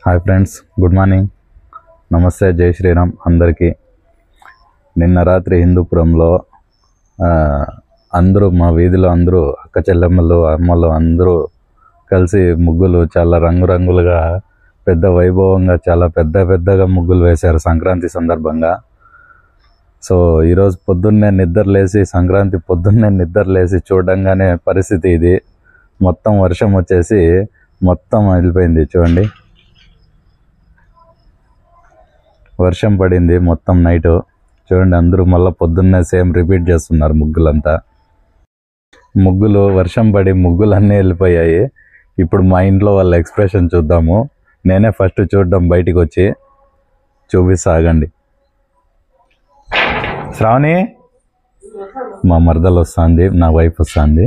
Hi friends, good morning, నమస్తే, జై శ్రీరామ్ అందరికీ. నిన్న రాత్రి హిందూపురంలో అందరూ మా వీధిలో అందరూ అక్క చెల్లెమ్మలు అమ్మలు అందరూ కలిసి ముగ్గులు చాలా రంగురంగులుగా పెద్ద వైభవంగా చాలా పెద్దగా ముగ్గులు వేశారు సంక్రాంతి సందర్భంగా. సో ఈరోజు సంక్రాంతి పొద్దున్నే నిద్రలేసి చూడంగానే పరిస్థితి ఇది. మొత్తం వర్షం వచ్చేసి మొత్తం వెళ్ళిపోయింది. చూడండి, వర్షం పడింది మొత్తం నైట్. చూడండి, అందరూ మళ్ళీ పొద్దున్నే సేమ్ రిపీట్ చేస్తున్నారు ముగ్గులంతా. ముగ్గులు వర్షం పడి ముగ్గులన్నీ వెళ్ళిపోయాయి. ఇప్పుడు మా ఇంట్లో వాళ్ళ ఎక్స్ప్రెషన్ చూద్దాము. నేనే ఫస్ట్ చూడడం బయటికి వచ్చి చూపిస్తాగండి. శ్రావణి, మా మరదలు వస్తుంది, నా వైఫ్ వస్తుంది.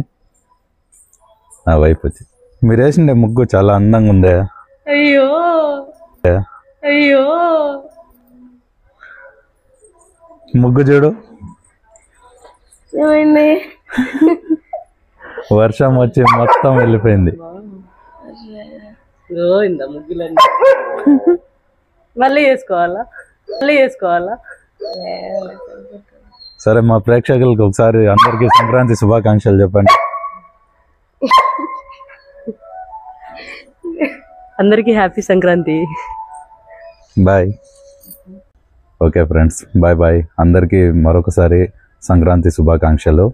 నా వైఫ్ వచ్చి, మీరు వేసిండే ముగ్గు చాలా అందంగా ఉందే. అయ్యో అయ్యో, ముగ్గు చూడు, ఏమైంది? వర్షం వచ్చి మొత్తం వెళ్ళిపోయింది. ముగ్గులన్నీ మళ్ళీ చేసుకోవాలా? సరే, మా ప్రేక్షకులకు ఒకసారి అందరికీ సంక్రాంతి శుభాకాంక్షలు చెప్పండి. అందరికీ happy Sankranti. Bye. Okay friends, bye bye. అందరికీ మరొకసారి సంక్రాంతి శుభాకాంక్షలు.